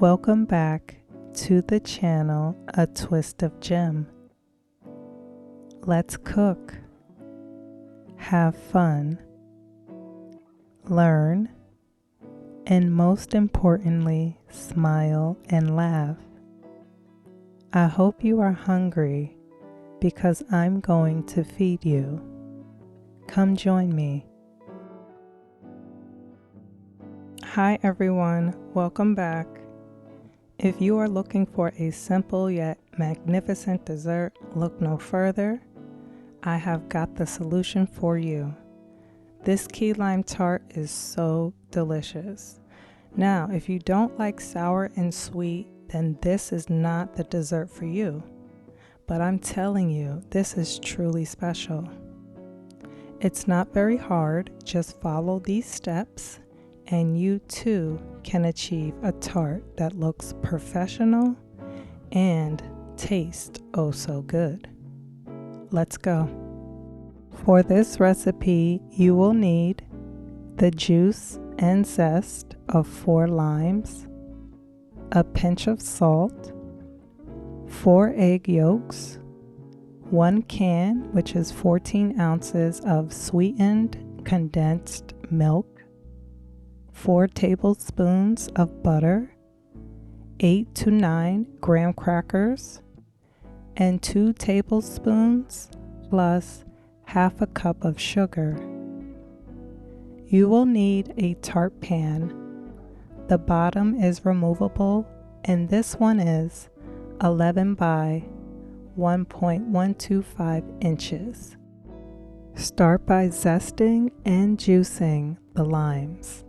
Welcome back to the channel A Twist of Gem. Let's cook, have fun, learn, and most importantly, smile and laugh. I hope you are hungry because I'm going to feed you. Come join me. Hi everyone, welcome back. If you are looking for a simple yet magnificent dessert, look no further. I have got the solution for you. This key lime tart is so delicious. Now, if you don't like sour and sweet, then this is not the dessert for you. But I'm telling you, this is truly special. It's not very hard, just follow these steps and you too can achieve a tart that looks professional and tastes oh so good. Let's go. For this recipe, you will need the juice and zest of 4 limes, a pinch of salt, 4 egg yolks, 1 can, which is 14 ounces of sweetened condensed milk, 4 tablespoons of butter, 8 to 9 graham crackers, and 2 tablespoons plus half a cup of sugar. You will need a tart pan. The bottom is removable and this one is 11 by 1.125 inches. Start by zesting and juicing the limes.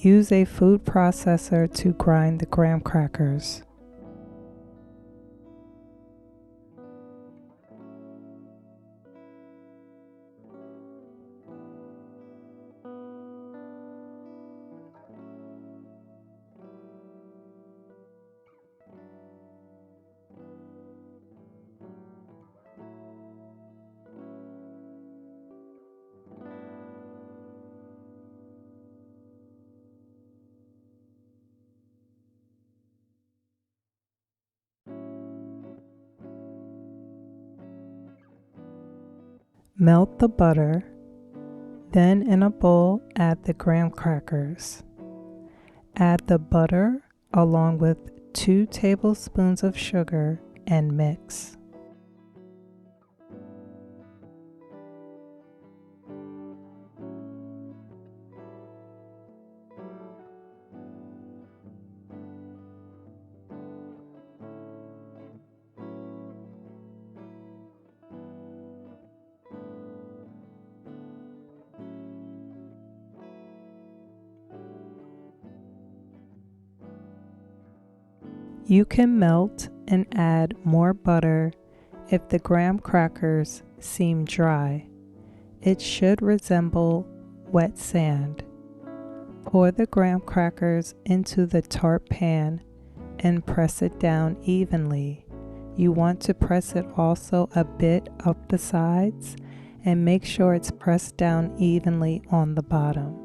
Use a food processor to grind the graham crackers. Melt the butter, then in a bowl add the graham crackers. Add the butter along with 2 tablespoons of sugar and mix. You can melt and add more butter if the graham crackers seem dry. It should resemble wet sand. Pour the graham crackers into the tart pan and press it down evenly. You want to press it also a bit up the sides and make sure it's pressed down evenly on the bottom.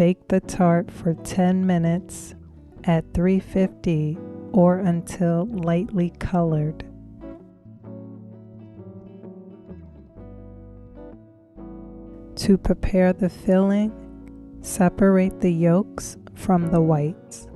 Bake the tart for 10 minutes at 350 or until lightly colored. To prepare the filling, separate the yolks from the whites.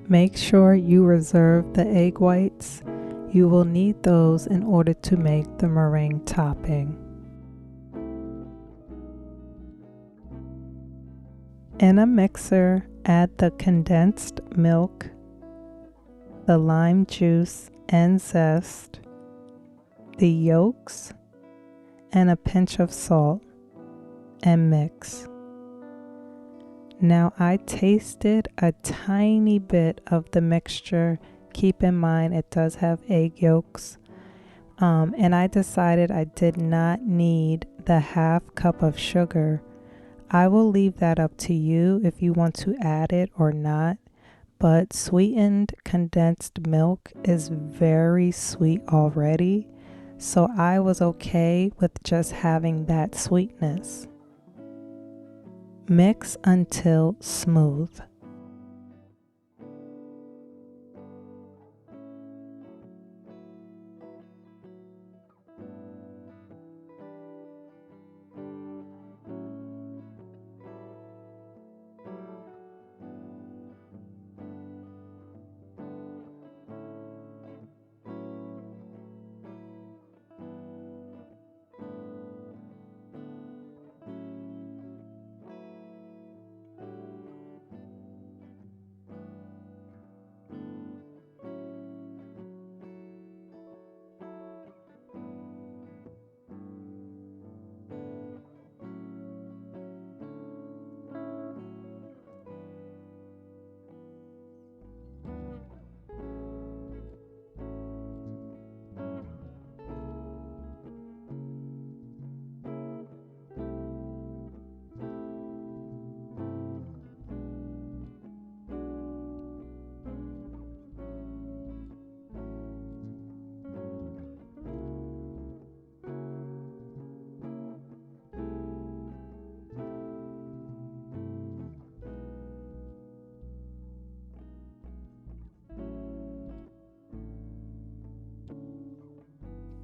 Make sure you reserve the egg whites. You will need those in order to make the meringue topping. In a mixer, add the condensed milk, the lime juice and zest, the yolks, and a pinch of salt, and mix. Now I tasted a tiny bit of the mixture. Keep in mind it does have egg yolks. And I decided I did not need the half cup of sugar. I will leave that up to you if you want to add it or not. But sweetened condensed milk is very sweet already. So I was okay with just having that sweetness. Mix until smooth.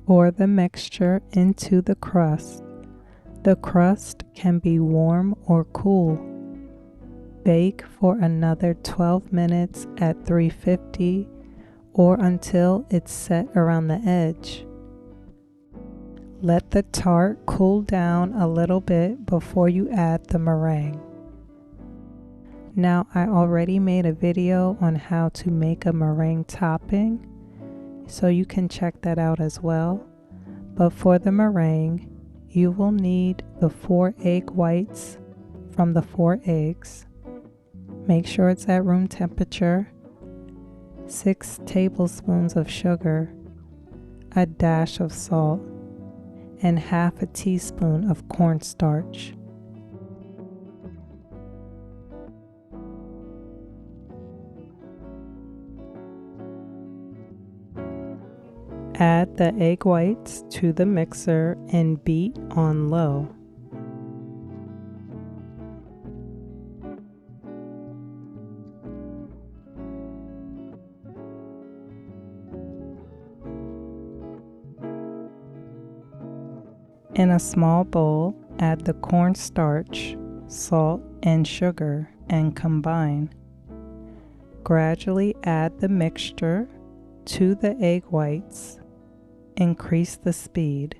Pour the mixture into the crust. The crust can be warm or cool. Bake for another 12 minutes at 350 or until it's set around the edge. Let the tart cool down a little bit before you add the meringue. Now I already made a video on how to make a meringue topping, so you can check that out as well. But for the meringue, you will need the 4 egg whites from the 4 eggs. Make sure it's at room temperature. 6 tablespoons of sugar, a dash of salt, and half a teaspoon of cornstarch. Add the egg whites to the mixer and beat on low. In a small bowl, add the cornstarch, salt, and sugar and combine. Gradually add the mixture to the egg whites. Increase the speed.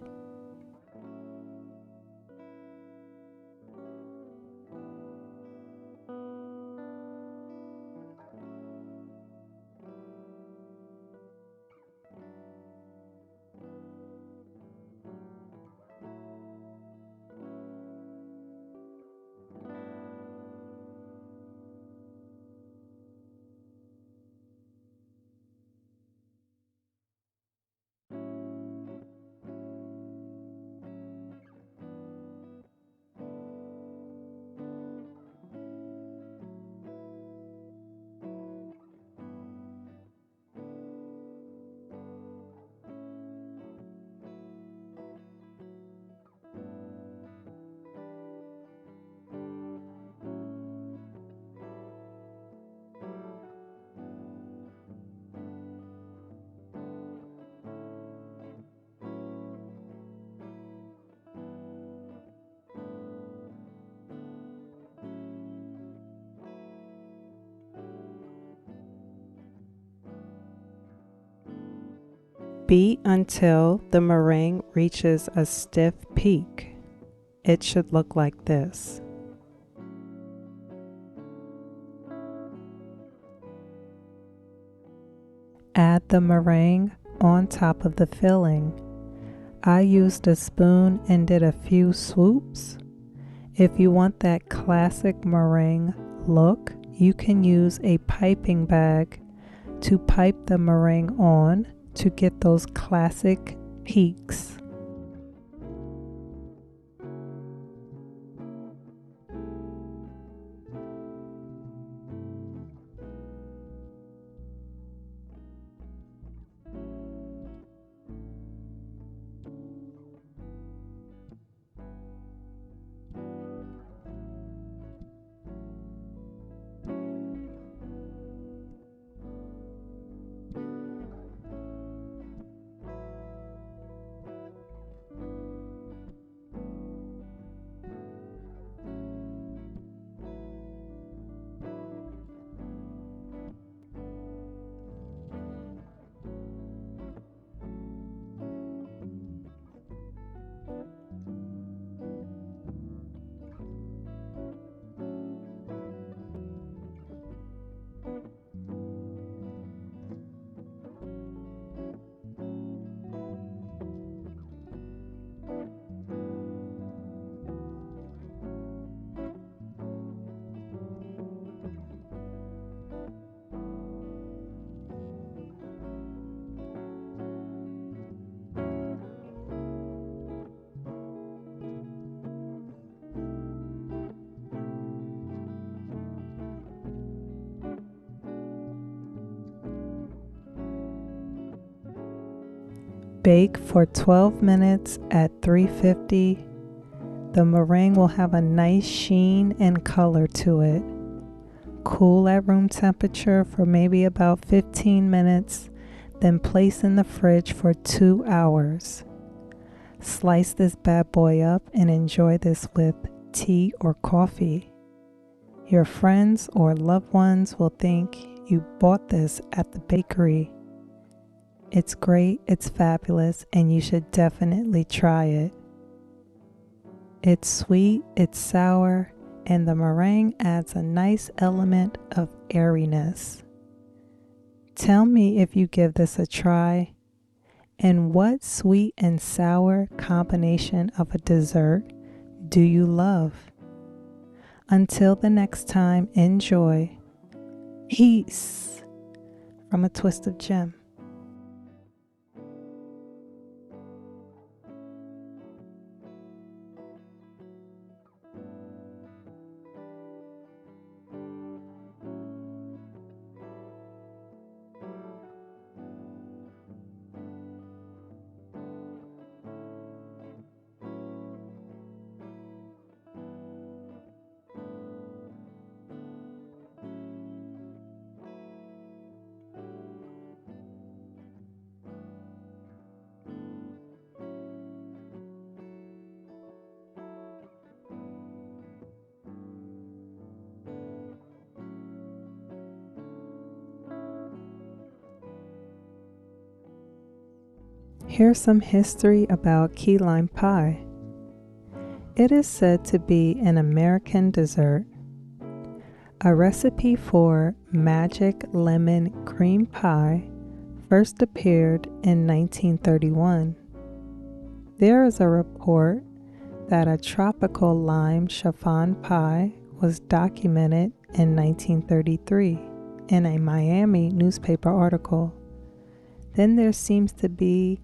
Beat until the meringue reaches a stiff peak. It should look like this. Add the meringue on top of the filling. I used a spoon and did a few swoops. If you want that classic meringue look, you can use a piping bag to pipe the meringue on to get those classic peaks. Bake for 12 minutes at 350. The meringue will have a nice sheen and color to it. Cool at room temperature for maybe about 15 minutes, then place in the fridge for 2 hours. Slice this bad boy up and enjoy this with tea or coffee. Your friends or loved ones will think you bought this at the bakery. It's great, it's fabulous, and you should definitely try it. It's sweet, it's sour, and the meringue adds a nice element of airiness. Tell me if you give this a try, and what sweet and sour combination of a dessert do you love? Until the next time, enjoy. Peace from a twist of gem. Here's some history about key lime pie. It is said to be an American dessert. A recipe for magic lemon cream pie first appeared in 1931. There is a report that a tropical lime chiffon pie was documented in 1933 in a Miami newspaper article. Then there seems to be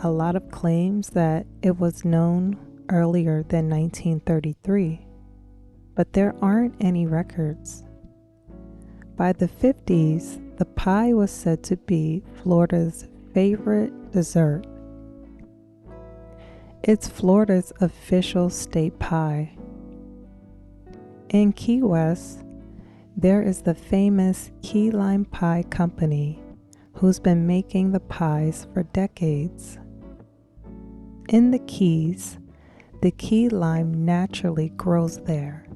a lot of claims that it was known earlier than 1933, but there aren't any records. By the 50s, the pie was said to be Florida's favorite dessert. It's Florida's official state pie. In Key West, there is the famous Key Lime Pie Company, who's been making the pies for decades. In the Keys, the key lime naturally grows there,